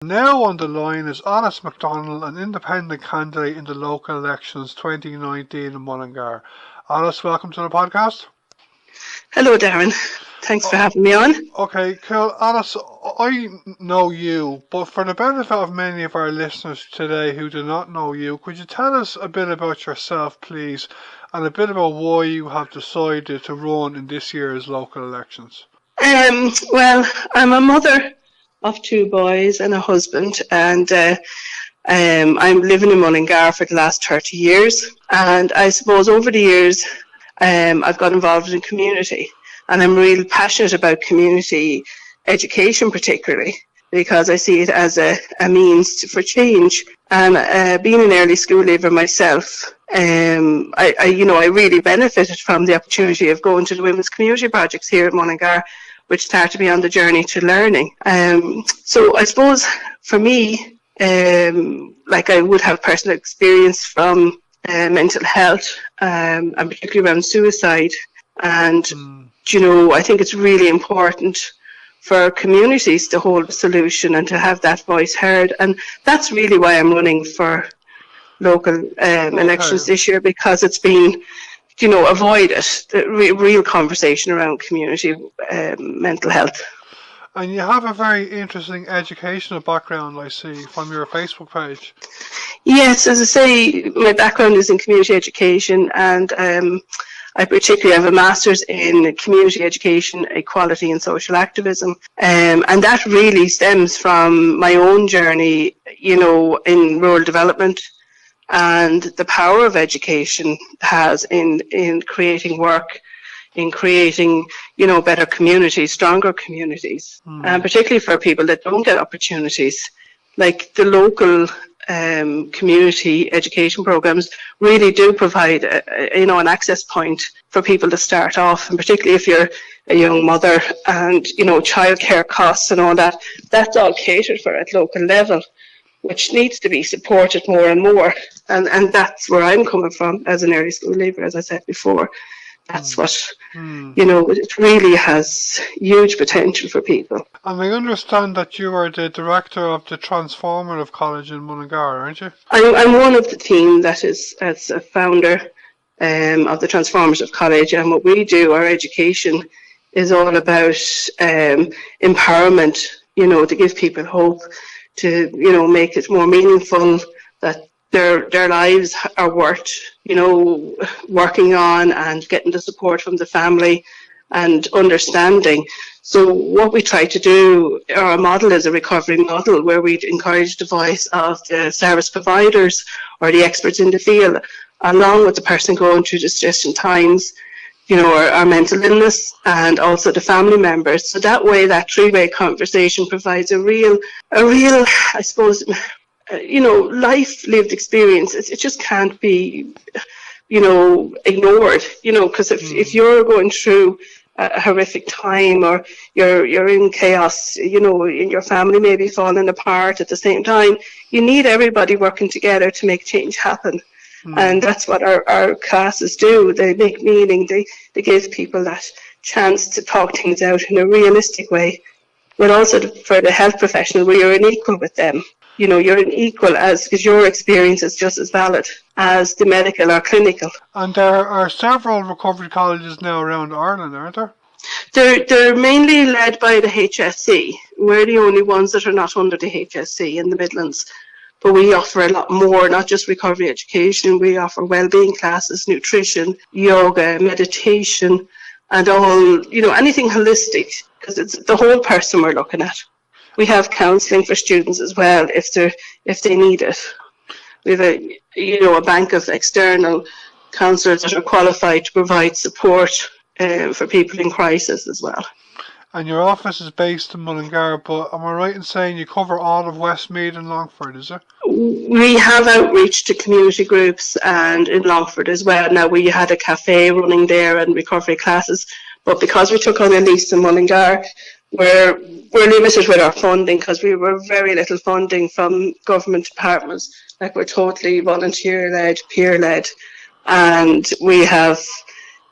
Now on the line is Alice McDonnell, an independent candidate in the local elections 2019 in Mullingar. Alice, welcome to the podcast. Hello, Darren. Thanks for having me on. Okay, cool. Alice, I know you, but for the benefit of many of our listeners today who do not know you, could you tell us a bit about yourself, please, and a bit about why you have decided to run in this year's local elections? Well, I'm a mother of 2 boys and a husband, and I'm living in Mullingar for the last 30 years. And I suppose over the years, I've got involved in community, and I'm really passionate about community education, particularly because I see it as a means for change. And being an early school leaver myself, I really benefited from the opportunity of going to the women's community projects here at Mullingar, which started me on the journey to learning. So I suppose for me, like I would have personal experience from mental health, and particularly around suicide. And, I think it's really important for communities to hold a solution and to have that voice heard. And that's really why I'm running for local elections this year, because it's been avoided, real conversation around community mental health. And you have a very interesting educational background, I see, from your Facebook page. Yes, as I say, my background is in community education, and I particularly have a master's in community education, equality and social activism. And that really stems from my own journey, in rural development, and the power of education has in creating work, in creating, better communities, stronger communities, and particularly for people that don't get opportunities. Like the local community education programs really do provide, an access point for people to start off, and particularly if you're a young mother and, childcare costs and all that, that's all catered for at local level, which needs to be supported more and more. And that's where I'm coming from as an early school leaver, as I said before. That's what, it really has huge potential for people. And I understand that you are the director of the Transformative College in Mullingar, aren't you? I'm one of the team that is as a founder of the Transformative College, and what we do, our education, is all about empowerment, to give people hope, to, make it more meaningful, that their lives are worth, working on, and getting the support from the family and understanding. So what we try to do, our model is a recovery model where we encourage the voice of the service providers or the experts in the field, along with the person going through distressing times, our mental illness, and also the family members. So that way, that 3-way conversation provides a real, I suppose, life lived experience. It just can't be, ignored, because if you're going through a horrific time, or you're in chaos, in your family maybe falling apart at the same time, you need everybody working together to make change happen. And that's what our classes do. They make meaning. They give people that chance to talk things out in a realistic way. But also for the health professional, where you're an equal with them. You're an equal, because your experience is just as valid as the medical or clinical. And there are several recovery colleges now around Ireland, aren't there? They're mainly led by the HSC. We're the only ones that are not under the HSC in the Midlands. But we offer a lot more, not just recovery education. We offer well-being classes, nutrition, yoga, meditation, and all, anything holistic, because it's the whole person we're looking at. We have counselling for students as well, if they need it. We have a bank of external counsellors that are qualified to provide support for people in crisis as well. And your office is based in Mullingar, but am I right in saying you cover all of Westmeath and Longford, is it? We have outreach to community groups and in Longford as well. Now, we had a cafe running there and recovery classes, but because we took on a lease in Mullingar, we're limited with our funding, because we were very little funding from government departments. Like, we're totally volunteer-led, peer-led, and we have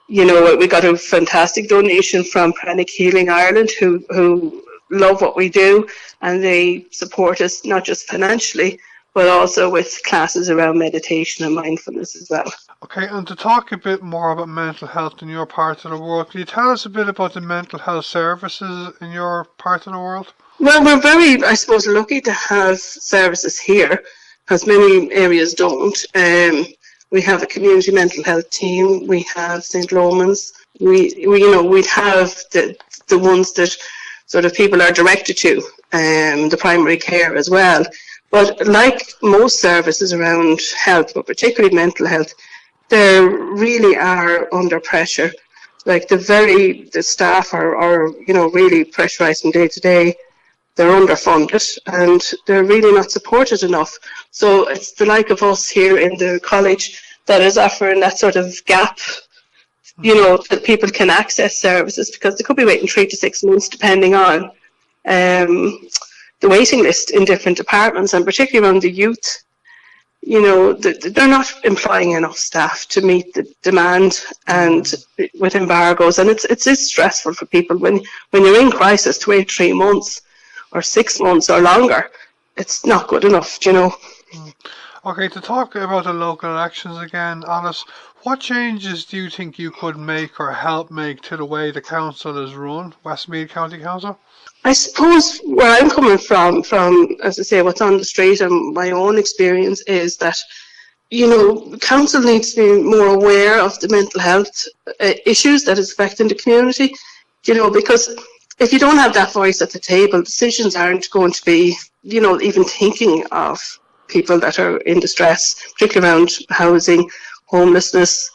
we got a fantastic donation from Pranic Healing Ireland, who love what we do, and they support us not just financially, but also with classes around meditation and mindfulness as well. Okay, and to talk a bit more about mental health in your part of the world, can you tell us a bit about the mental health services in your part of the world? Well, we're very, I suppose, lucky to have services here, because many areas don't. We have a community mental health team. We have St. Lomans. We'd have the ones that sort of people are directed to, the primary care as well. But like most services around health, but particularly mental health, they really are under pressure. Like the staff are really pressurised from day to day. They're underfunded and they're really not supported enough. So it's the like of us here in the college that is offering that sort of gap, that people can access services, because they could be waiting 3 to 6 months depending on the waiting list in different departments, and particularly around the youth. They're not employing enough staff to meet the demand, and with embargoes, and it's stressful for people when you're in crisis to wait 3 months or 6 months or longer. It's not good enough, Okay, to talk about the local elections again, Alice, what changes do you think you could make or help make to the way the council is run, Westmeath County Council? I suppose where I'm coming from, as I say, what's on the street and my own experience is that, council needs to be more aware of the mental health issues that is affecting the community, because if you don't have that voice at the table, decisions aren't going to be, even thinking of people that are in distress, particularly around housing, homelessness,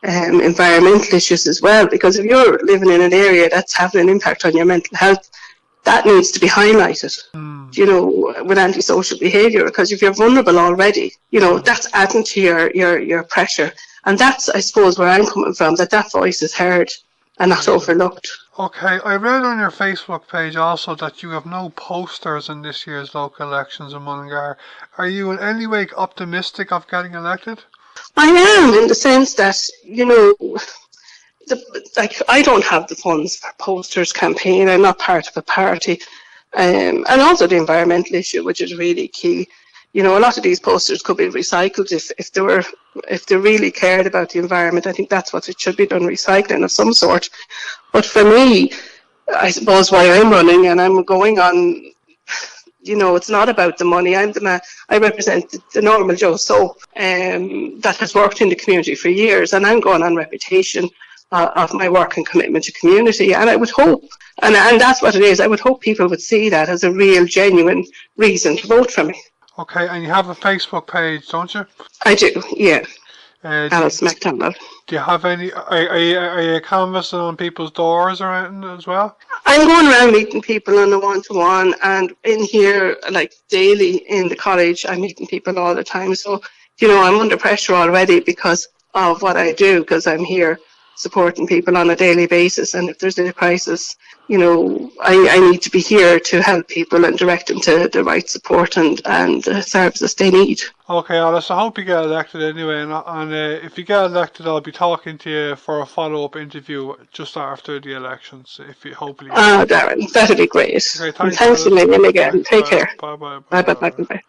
environmental issues as well. Because if you're living in an area that's having an impact on your mental health, that needs to be highlighted, with antisocial behaviour, because if you're vulnerable already, that's adding to your pressure. And that's, I suppose, where I'm coming from, that voice is heard and not overlooked. Okay, I read on your Facebook page also that you have no posters in this year's local elections in Mullingar. Are you in any way optimistic of getting elected? I am, in the sense that, I don't have the funds for posters campaign. I'm not part of a party. And also the environmental issue, which is really key. A lot of these posters could be recycled if they really cared about the environment. I think that's what it should be done, recycling of some sort. But for me, I suppose why I'm running and I'm going on, it's not about the money. I represent the normal Joe that has worked in the community for years, and I'm going on reputation of my work and commitment to community. And I would hope, and that's what it is, I would hope people would see that as a real, genuine reason to vote for me. Okay, and you have a Facebook page, don't you? I do, yeah. Alice McDonnell. Do you have any, are you canvassing on people's doors or anything as well? I'm going around meeting people on a one-to-one, and in here, like daily in the college, I'm meeting people all the time. So, I'm under pressure already because of what I do, because I'm here supporting people on a daily basis. And if there's a crisis, I need to be here to help people and direct them to the right support and services they need. Okay, Alice, I hope you get elected anyway. And if you get elected, I'll be talking to you for a follow-up interview just after the elections, if you hopefully. Darren, that'd be great. Okay, thanks a million again. Take care. Bye. Bye.